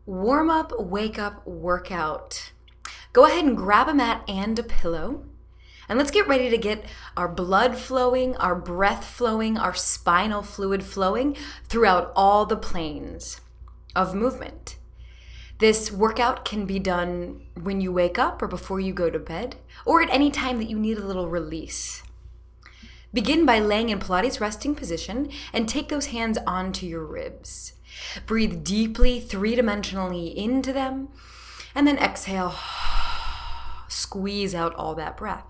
Warm up, wake up, workout. Go ahead and grab a mat and a pillow. And let's get ready to get our blood flowing, our breath flowing, our spinal fluid flowing throughout all the planes of movement. This workout can be done when you wake up or before you go to bed, or at any time that you need a little release. Begin by laying in Pilates resting position and take those hands onto your ribs. Breathe deeply, three-dimensionally into them, and then exhale. Squeeze out all that breath.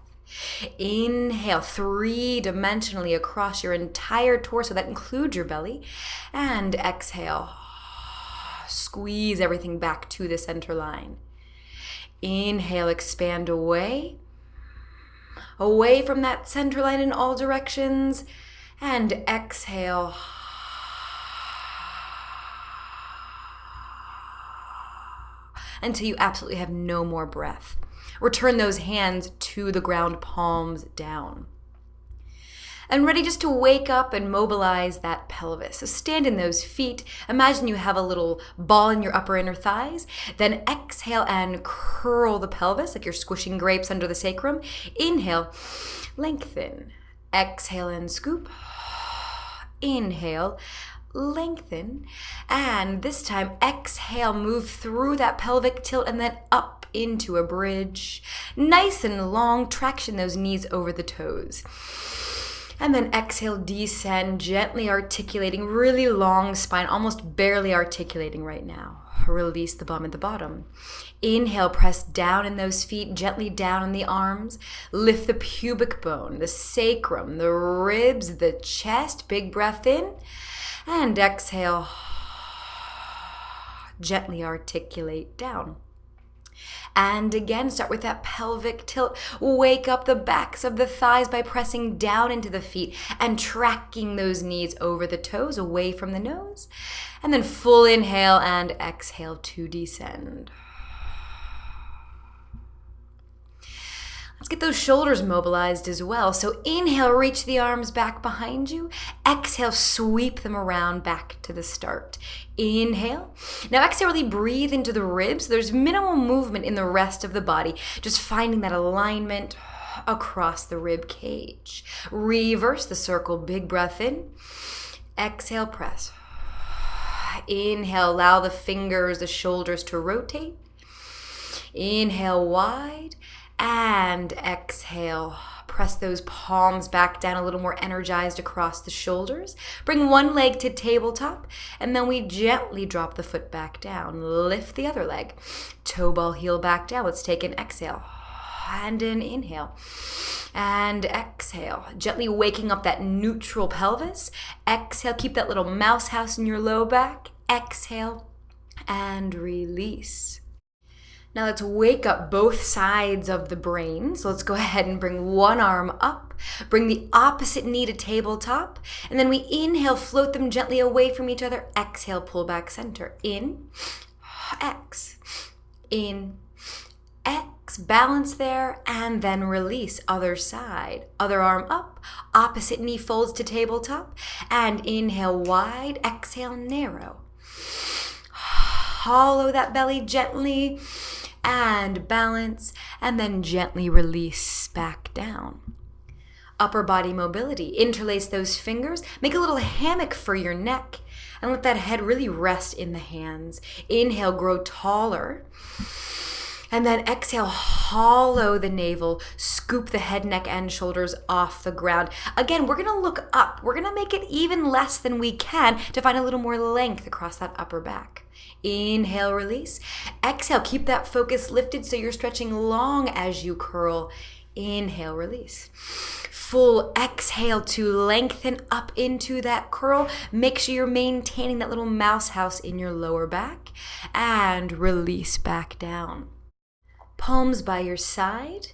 Inhale three-dimensionally across your entire torso. That includes your belly. And exhale. Squeeze everything back to the center line. Inhale, expand away from that center line in all directions. And exhale. Until you absolutely have no more breath. Return those hands to the ground, palms down. And ready just to wake up and mobilize that pelvis. So stand in those feet. Imagine you have a little ball in your upper inner thighs. Then exhale and curl the pelvis like you're squishing grapes under the sacrum. Inhale, lengthen. Exhale and scoop. Inhale, lengthen. And this time, exhale, move through that pelvic tilt and then up into a bridge. Nice and long, traction those knees over the toes. And then exhale, descend, gently articulating, really long spine, almost barely articulating right now. Release the bum at the bottom. Inhale, press down in those feet, gently down in the arms. Lift the pubic bone, the sacrum, the ribs, the chest. Big breath in. And exhale, gently articulate down. And again, start with that pelvic tilt. Wake up the backs of the thighs by pressing down into the feet and tracking those knees over the toes, away from the nose. And then full inhale and exhale to descend. Let's get those shoulders mobilized as well. So inhale, reach the arms back behind you. Exhale, sweep them around back to the start. Inhale. Now exhale, really breathe into the ribs. There's minimal movement in the rest of the body. Just finding that alignment across the rib cage. Reverse the circle. Big breath in. Exhale, press. Inhale, allow the fingers, the shoulders to rotate. Inhale, wide. And exhale, press those palms back down a little more energized across the shoulders. Bring one leg to tabletop, and then we gently drop the foot back down. Lift the other leg. Toe ball, heel back down. Let's take an exhale and an inhale. And exhale, gently waking up that neutral pelvis. Exhale, keep that little mouse house in your low back. Exhale and release. Now let's wake up both sides of the brain. So let's go ahead and bring one arm up. Bring the opposite knee to tabletop. And then we inhale, float them gently away from each other. Exhale, pull back center. In, X, in, X. Balance there. And then release. Other side. Other arm up. Opposite knee folds to tabletop. And inhale, wide. Exhale, narrow. Hollow that belly gently. And balance, and then gently release back down. Upper body mobility. Interlace those fingers. Make a little hammock for your neck. And let that head really rest in the hands. Inhale, grow taller. And then exhale, hollow the navel. Scoop the head, neck, and shoulders off the ground. Again, we're going to look up. We're going to make it even less than we can to find a little more length across that upper back. Inhale, release. Exhale, keep that focus lifted so you're stretching long as you curl. Inhale, release. Full exhale to lengthen up into that curl. Make sure you're maintaining that little mouse house in your lower back. And release back down. Palms by your side.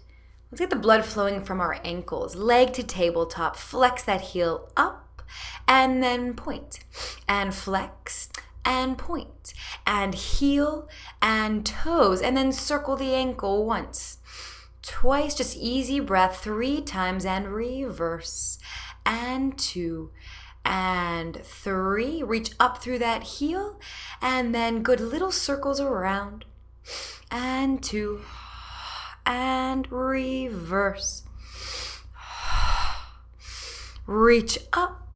Let's get the blood flowing from our ankles. Leg to tabletop. Flex that heel up. And then point. And flex. And point, and heel, and toes, and then circle the ankle once, twice, just easy breath, 3 times, and reverse, and 2, and 3. Reach up through that heel, and then good little circles around, and 2, and reverse. Reach up,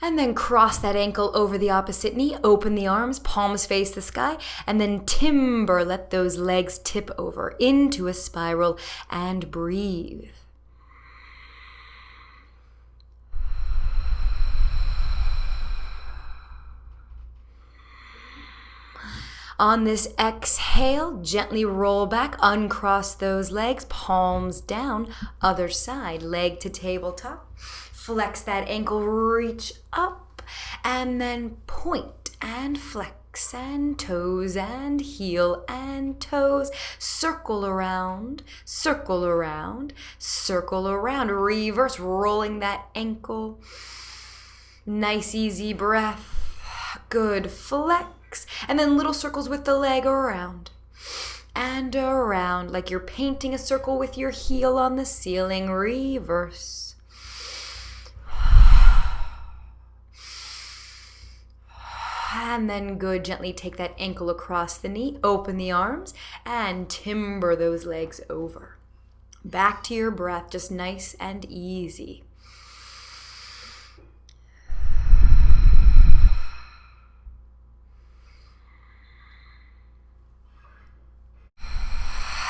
and then cross that ankle over the opposite knee, open the arms, palms face the sky, and then timber, let those legs tip over into a spiral, and breathe. On this exhale, gently roll back, uncross those legs, palms down, other side, leg to tabletop. Flex that ankle, reach up, and then point and flex, and toes and heel and toes. Circle around, circle around, circle around. Reverse, rolling that ankle. Nice, easy breath. Good, flex. And then little circles with the leg around and around, like you're painting a circle with your heel on the ceiling. Reverse. And then good, gently take that ankle across the knee, open the arms, and timber those legs over. Back to your breath, just nice and easy.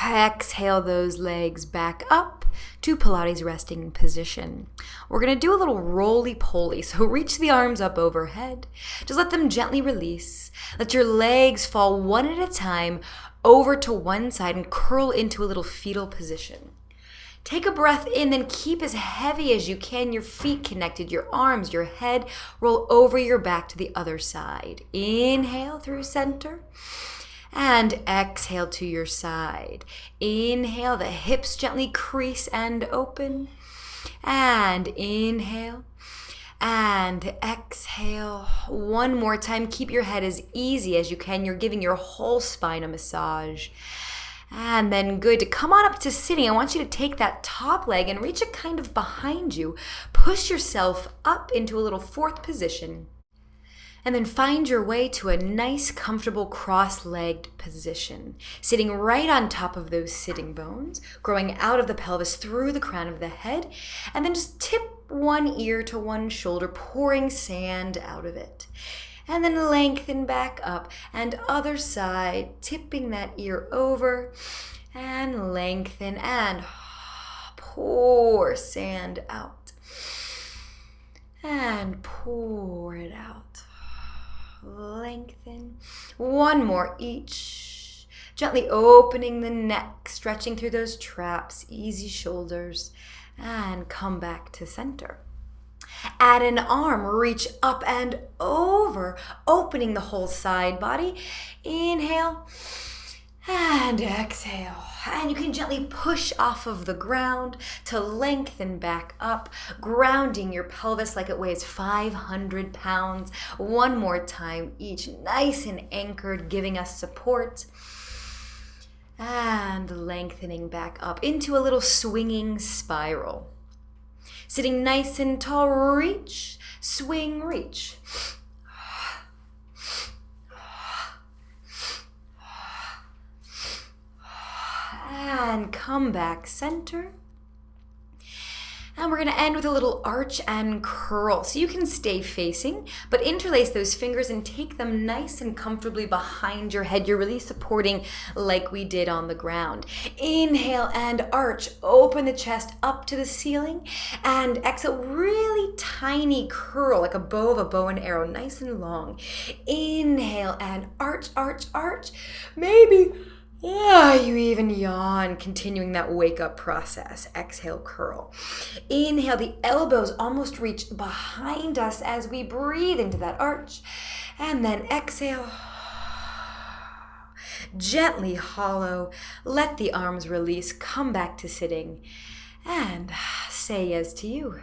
Exhale those legs back up to Pilates resting position. We're going to do a little roly-poly, so reach the arms up overhead. Just let them gently release. Let your legs fall one at a time over to one side and curl into a little fetal position. Take a breath in, then keep as heavy as you can, your feet connected, your arms, your head. Roll over your back to the other side. Inhale through center. And exhale to your side. Inhale, the hips gently crease and open. And inhale. And exhale. One more time. Keep your head as easy as you can. You're giving your whole spine a massage. And then good. To come on up to sitting, I want you to take that top leg and reach it kind of behind you. Push yourself up into a little fourth position. And then find your way to a nice, comfortable cross-legged position, sitting right on top of those sitting bones, growing out of the pelvis through the crown of the head, and then just tip one ear to one shoulder, pouring sand out of it. And then lengthen back up, and other side, tipping that ear over, and lengthen, and pour sand out. And pour it out. Lengthen. One more each. Gently opening the neck, stretching through those traps, easy shoulders, and come back to center. Add an arm, reach up and over, opening the whole side body. Inhale and exhale. And you can gently push off of the ground to lengthen back up, grounding your pelvis like it weighs 500 pounds. One more time each, nice and anchored, giving us support. And lengthening back up into a little swinging spiral. Sitting nice and tall, reach, swing, reach. And come back center. And we're going to end with a little arch and curl. So you can stay facing, but interlace those fingers and take them nice and comfortably behind your head. You're really supporting like we did on the ground. Inhale and arch. Open the chest up to the ceiling. And exhale, really tiny curl, like a bow and arrow, nice and long. Inhale and arch, arch, arch. Maybe you even yawn, continuing that wake-up process. Exhale, curl. Inhale, the elbows almost reach behind us as we breathe into that arch. And then exhale. Gently hollow. Let the arms release. Come back to sitting. And say yes to you.